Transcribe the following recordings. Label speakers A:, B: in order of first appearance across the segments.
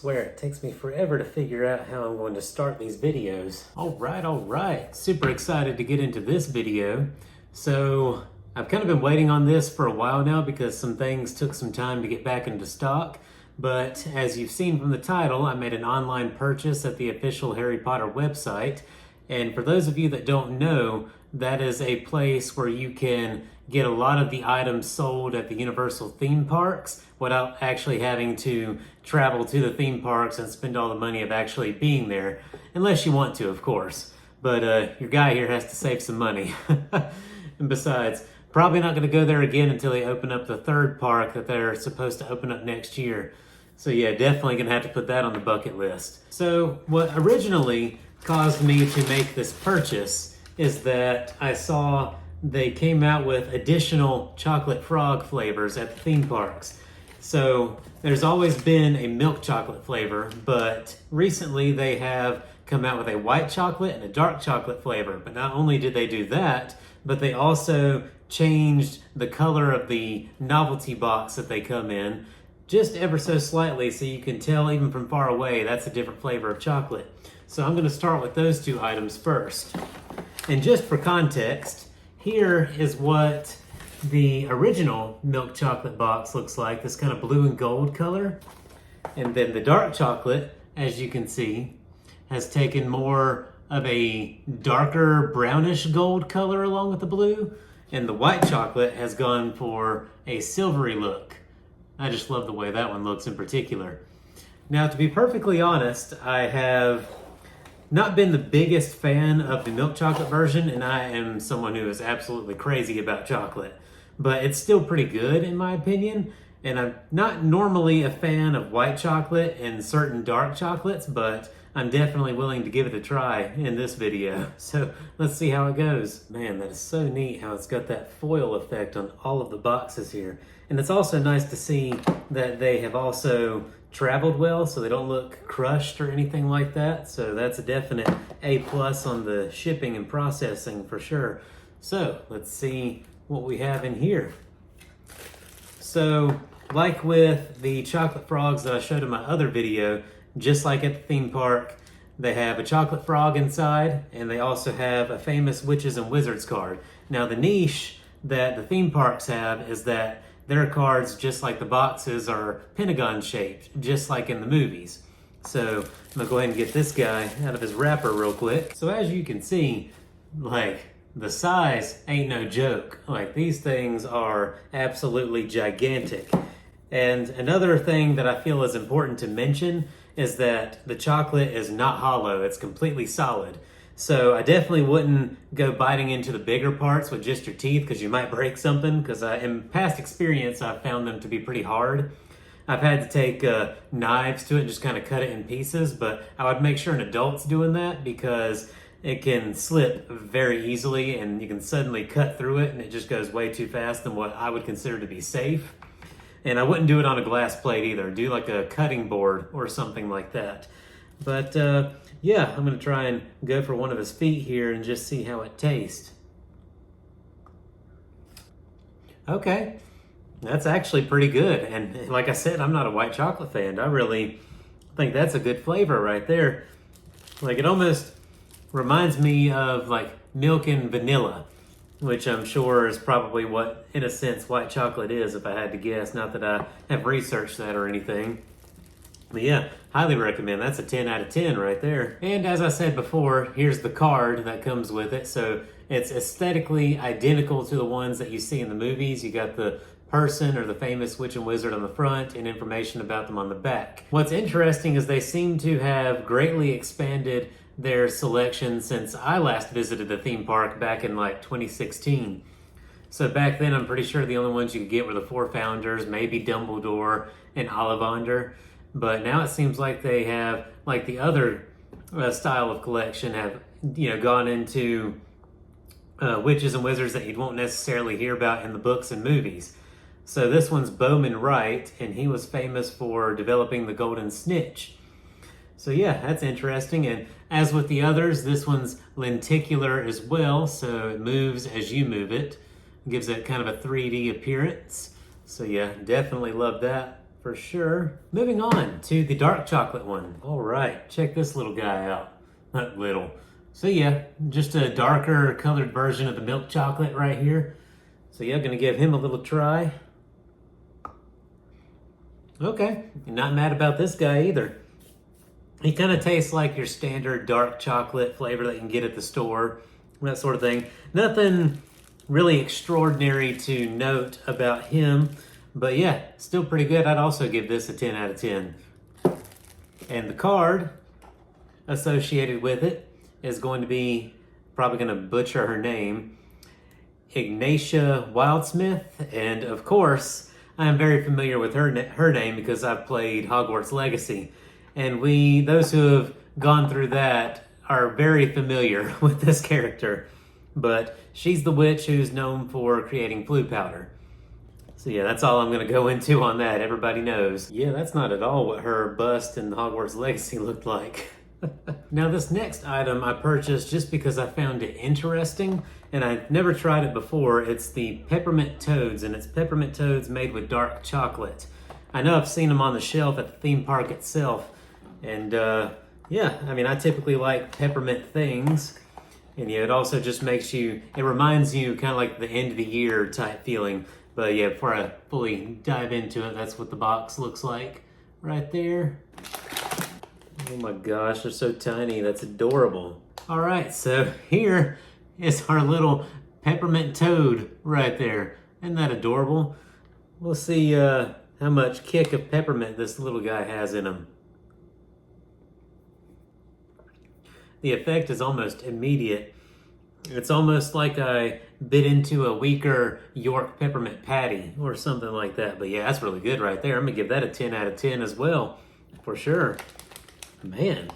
A: swear it takes me forever to figure out how I'm going to start these videos. All right. Super excited to get into this video. So I've kind of been waiting on this for a while now because some things took some time to get back into stock. But as you've seen from the title, I made an online purchase at the official Harry Potter website. And for those of you that don't know, that is a place where you can get a lot of the items sold at the Universal theme parks without actually having to travel to the theme parks and spend all the money of actually being there, unless you want to, of course. But your guy here has to save some money. And besides, probably not going to go there again until they open up the third park that they're supposed to open up next year. So yeah, definitely going to have to put that on the bucket list. So what originally caused me to make this purchase is that I saw they came out with additional chocolate frog flavors at the theme parks. So there's always been a milk chocolate flavor, but recently they have come out with a white chocolate and a dark chocolate flavor. But not only did they do that, but they also changed the color of the novelty box that they come in just ever so slightly, so you can tell even from far away that's a different flavor of chocolate. So I'm going to start with those two items first. And just for context, here is what the original milk chocolate box looks like, this kind of blue and gold color. And then the dark chocolate, as you can see, has taken more of a darker brownish gold color along with the blue. And the white chocolate has gone for a silvery look. I just love the way that one looks in particular. Now, to be perfectly honest, I have not been the biggest fan of the milk chocolate version, and I am someone who is absolutely crazy about chocolate. But it's still pretty good in my opinion, and I'm not normally a fan of white chocolate and certain dark chocolates, but I'm definitely willing to give it a try in this video. So let's see how it goes. Man, that is so neat how it's got that foil effect on all of the boxes here. And it's also nice to see that they have also traveled well, so they don't look crushed or anything like that. So that's a definite A+ on the shipping and processing for sure. So let's see what we have in here. So like with the chocolate frogs that I showed in my other video, just like at the theme park, they have a chocolate frog inside, and they also have a famous Witches and Wizards card. Now the niche that the theme parks have is that their cards, just like the boxes, are pentagon shaped, just like in the movies. So I'm gonna go ahead and get this guy out of his wrapper real quick. So as you can see, like, the size ain't no joke. Like, these things are absolutely gigantic. And another thing that I feel is important to mention is that the chocolate is not hollow, it's completely solid. So I definitely wouldn't go biting into the bigger parts with just your teeth because you might break something, because in past experience I've found them to be pretty hard. I've had to take knives to it and just kind of cut it in pieces, but I would make sure an adult's doing that because it can slip very easily and you can suddenly cut through it and it just goes way too fast than what I would consider to be safe. And I wouldn't do it on a glass plate either. Do like a cutting board or something like that. But yeah, I'm gonna try and go for one of his feet here and just see how it tastes. Okay, that's actually pretty good. And like I said, I'm not a white chocolate fan. I really think that's a good flavor right there. Like, it almost reminds me of like milk and vanilla, which I'm sure is probably what, in a sense, white chocolate is, if I had to guess. Not that I have researched that or anything. But yeah, highly recommend. That's a 10 out of 10 right there. And as I said before, here's the card that comes with it. So it's aesthetically identical to the ones that you see in the movies. You got the person or the famous witch and wizard on the front and information about them on the back. What's interesting is they seem to have greatly expanded their selection since I last visited the theme park back in like 2016. So back then, I'm pretty sure the only ones you could get were the four founders, maybe Dumbledore and Ollivander. But now it seems like they have, like the other style of collection, have, you know, gone into witches and wizards that you won't necessarily hear about in the books and movies. So this one's Bowman Wright, and he was famous for developing the Golden Snitch. So yeah, that's interesting. And as with the others, this one's lenticular as well, so it moves as you move it. It gives it kind of a 3D appearance. So yeah, definitely love that. for sure. Moving on to the dark chocolate one. All right, check this little guy out. Not little. So yeah, just a darker colored version of the milk chocolate right here. So yeah, gonna give him a little try. Okay, not mad about this guy either. He kind of tastes like your standard dark chocolate flavor that you can get at the store, that sort of thing. Nothing really extraordinary to note about him, but yeah, still pretty good. I'd also give this a 10 out of 10. And the card associated with it is going to be, probably going to butcher her name, Ignatia Wildsmith, and of course, I am very familiar with her name because I've played Hogwarts Legacy, and those who have gone through that are very familiar with this character. But she's the witch who's known for creating blue powder. So yeah, that's all I'm going to go into on that. Everybody knows. Yeah, that's not at all what her bust in Hogwarts Legacy looked like. Now this next item I purchased just because I found it interesting, and I've never tried it before. It's the Peppermint Toads, and it's Peppermint Toads made with dark chocolate. I know I've seen them on the shelf at the theme park itself, and yeah, I mean, I typically like peppermint things. And yeah, it also just it reminds you kind of like the end of the year type feeling. But yeah, before I fully dive into it, that's what the box looks like right there. Oh my gosh, they're so tiny. That's adorable. All right, so here is our little peppermint toad right there. Isn't that adorable? We'll see how much kick of peppermint this little guy has in him. The effect is almost immediate. It's almost like I bit into a weaker York peppermint patty or something like that. But yeah, that's really good right there. I'm gonna give that a 10 out of 10 as well, for sure. Man,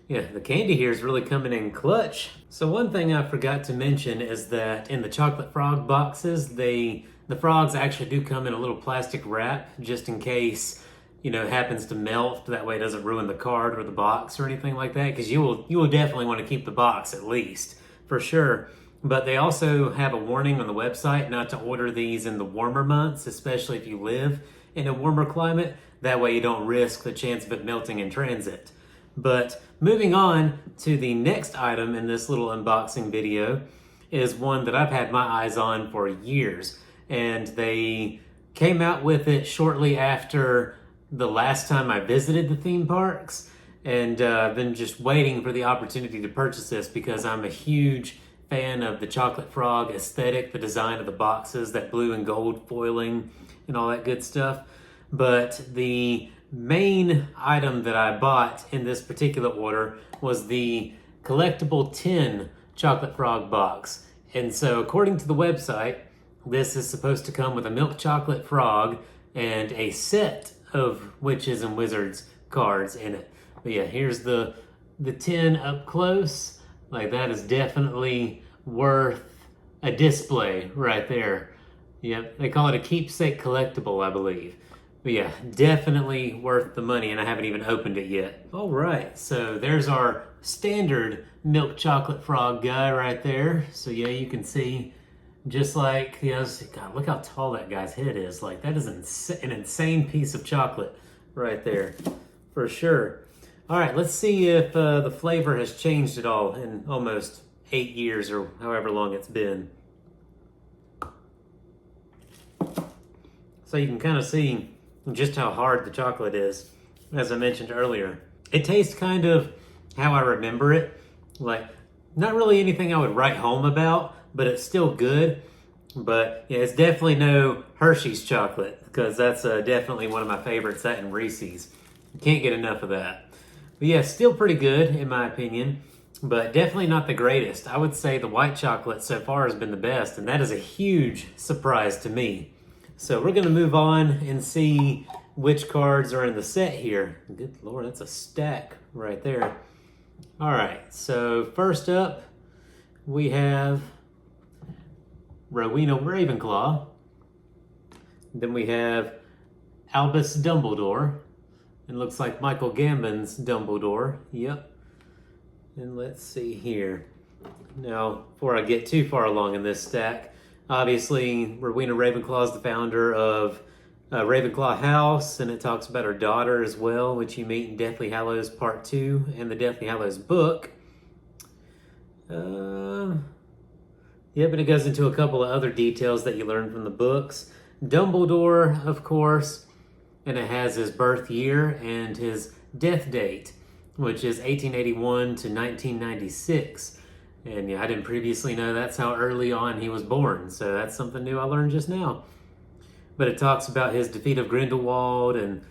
A: yeah, the candy here is really coming in clutch. So one thing I forgot to mention is that in the chocolate frog boxes, the frogs actually do come in a little plastic wrap just in case, you know, it happens to melt. That way it doesn't ruin the card or the box or anything like that, because you will definitely want to keep the box at least, for sure. But they also have a warning on the website not to order these in the warmer months, especially if you live in a warmer climate. That way you don't risk the chance of it melting in transit. But moving on to the next item in this little unboxing video is one that I've had my eyes on for years. And they came out with it shortly after the last time I visited the theme parks. And I've been just waiting for the opportunity to purchase this because I'm a huge fan of the chocolate frog aesthetic, the design of the boxes, that blue and gold foiling and all that good stuff. But the main item that I bought in this particular order was the collectible tin chocolate frog box. And so according to the website, this is supposed to come with a milk chocolate frog and a set of witches and wizards cards in it. But yeah, here's the tin up close. Like, that is definitely worth a display right there. Yep, they call it a keepsake collectible, I believe. But yeah, definitely worth the money, and I haven't even opened it yet. All right, so there's our standard milk chocolate frog guy right there. So yeah, you can see, just like, you know, God, look how tall that guy's head is. Like, that is an insane piece of chocolate right there, for sure. All right, let's see if the flavor has changed at all in almost 8 years or however long it's been. So you can kind of see just how hard the chocolate is, as I mentioned earlier. It tastes kind of how I remember it. Like, not really anything I would write home about, but it's still good. But yeah, it's definitely no Hershey's chocolate, because that's definitely one of my favorites, that and Reese's. You can't get enough of that. But yeah, still pretty good in my opinion, but definitely not the greatest. I would say the white chocolate so far has been the best, and that is a huge surprise to me. So we're going to move on and see which cards are in the set here. Good Lord, that's a stack right there. All right, so first up, we have Rowena Ravenclaw. Then we have Albus Dumbledore. And looks like Michael Gambon's Dumbledore. Yep. And let's see here. Now, before I get too far along in this stack, obviously, Rowena Ravenclaw is the founder of Ravenclaw house, and it talks about her daughter as well, which you meet in Deathly Hallows Part 2 and the Deathly Hallows book. Yeah, but it goes into a couple of other details that you learn from the books. Dumbledore, of course, and it has his birth year and his death date, which is 1881 to 1996. And yeah, I didn't previously know that's how early on he was born, so that's something new I learned just now. But it talks about his defeat of Grindelwald and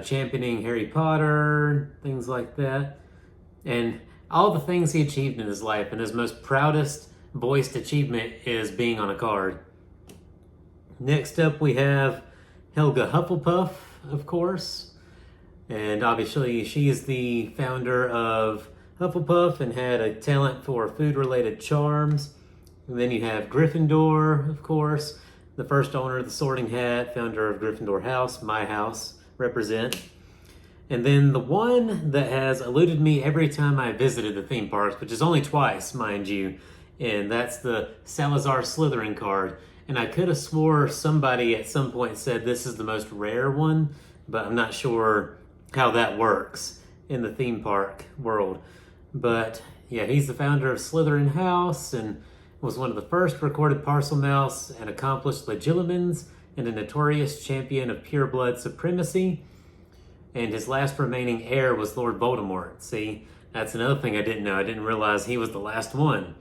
A: championing Harry Potter, things like that. And all the things he achieved in his life, and his most proudest voiced achievement is being on a card. Next up we have Helga Hufflepuff, of course. And obviously she's the founder of Hufflepuff and had a talent for food-related charms. And then you have Gryffindor, of course, the first owner of the Sorting Hat, founder of Gryffindor House, my house, represent. And then the one that has eluded me every time I visited the theme parks, which is only twice, mind you, and that's the Salazar Slytherin card. And I could have swore somebody at some point said this is the most rare one, but I'm not sure how that works in the theme park world. But yeah, he's the founder of Slytherin House and was one of the first recorded Parselmouse, an accomplished Legilimens, and a notorious champion of pureblood supremacy. And his last remaining heir was Lord Voldemort. See, that's another thing I didn't know. I didn't realize he was the last one.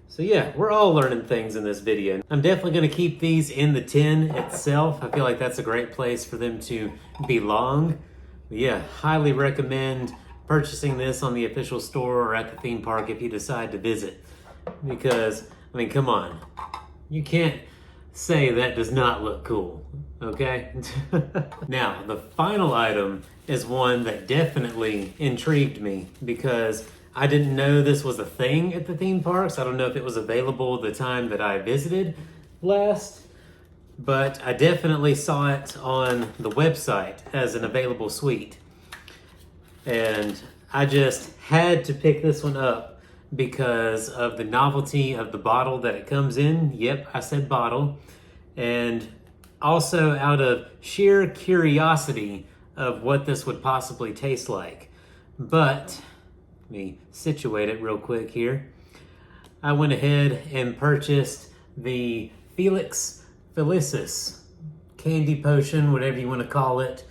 A: So yeah, we're all learning things in this video. I'm definitely going to keep these in the tin itself. I feel like that's a great place for them to belong. But yeah, highly recommend purchasing this on the official store or at the theme park if you decide to visit. Because, I mean, come on. You can't say that does not look cool, okay? Now, the final item is one that definitely intrigued me because I didn't know this was a thing at the theme parks. I don't know if it was available the time that I visited last, but I definitely saw it on the website as an available suite. And I just had to pick this one up because of the novelty of the bottle that it comes in. Yep, I said bottle. And also out of sheer curiosity of what this would possibly taste like. But let me situate it real quick here. I went ahead and purchased the Felix Felicis candy potion, whatever you want to call it.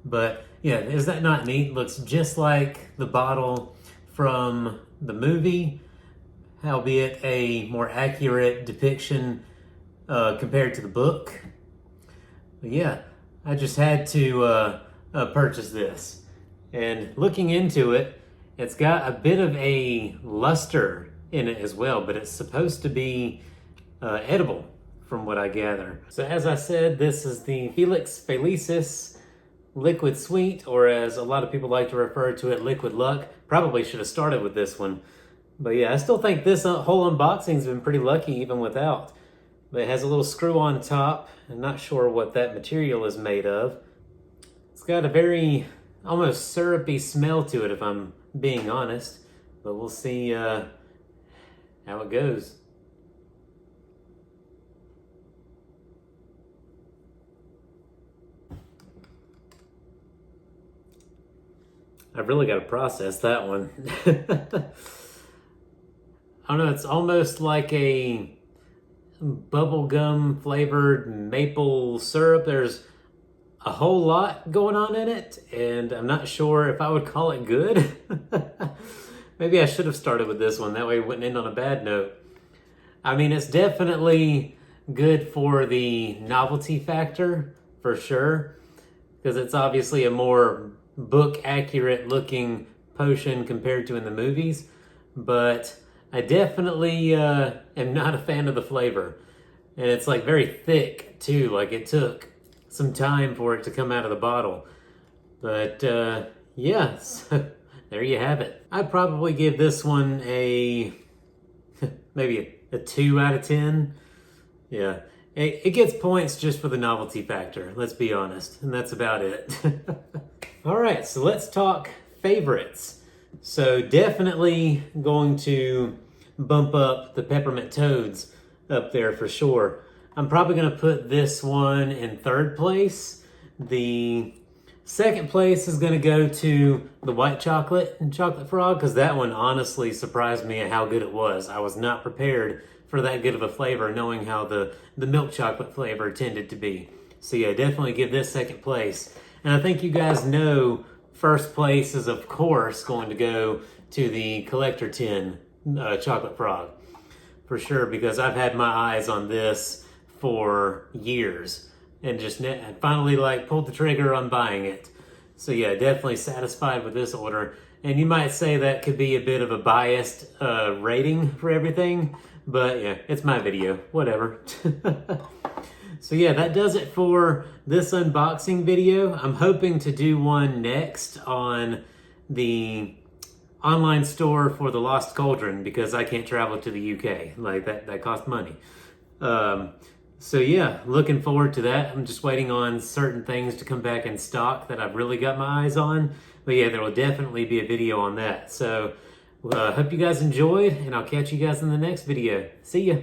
A: But yeah, is that not neat? Looks just like the bottle from the movie, albeit a more accurate depiction compared to the book. But yeah, I just had to purchase this. And looking into it, it's got a bit of a luster in it as well, but it's supposed to be edible from what I gather. So as I said, this is the Felix Felicis Liquid Sweet, or as a lot of people like to refer to it, Liquid Luck. Probably should have started with this one. But yeah, I still think this whole unboxing's been pretty lucky even without. But it has a little screw on top. I'm not sure what that material is made of. It's got a very almost syrupy smell to it if I'm being honest. But we'll see how it goes. I've really got to process that one. I don't know, it's almost like a bubblegum flavored maple syrup. There's a whole lot going on in it, and I'm not sure if I would call it good. Maybe I should have started with this one, that way it wouldn't end on a bad note. I mean, it's definitely good for the novelty factor, for sure, because it's obviously a more book accurate looking potion compared to in the movies, but I definitely am not a fan of the flavor. And it's like very thick too, like it took some time for it to come out of the bottle. But yeah, so there you have it. I'd probably give this one a maybe a 2 out of 10. Yeah, it gets points just for the novelty factor, let's be honest, and that's about it. All right, so let's talk favorites. So definitely going to bump up the Peppermint Toads up there for sure. I'm probably going to put this one in third place. The second place is going to go to the white chocolate and chocolate frog, because that one honestly surprised me at how good it was. I was not prepared for that good of a flavor, knowing how the milk chocolate flavor tended to be. So yeah, definitely give this second place. And I think you guys know first place is of course going to go to the collector tin chocolate frog. For sure, because I've had my eyes on this for years and just finally like pulled the trigger on buying it. So yeah, definitely satisfied with this order. And you might say that could be a bit of a biased rating for everything, but yeah, it's my video, whatever. So yeah, that does it for this unboxing video. I'm hoping to do one next on the online store for the Lost Cauldron, because I can't travel to the UK. Like that costs money. So yeah, looking forward to that. I'm just waiting on certain things to come back in stock that I've really got my eyes on. But yeah, there will definitely be a video on that. So hope you guys enjoyed, and I'll catch you guys in the next video. See ya.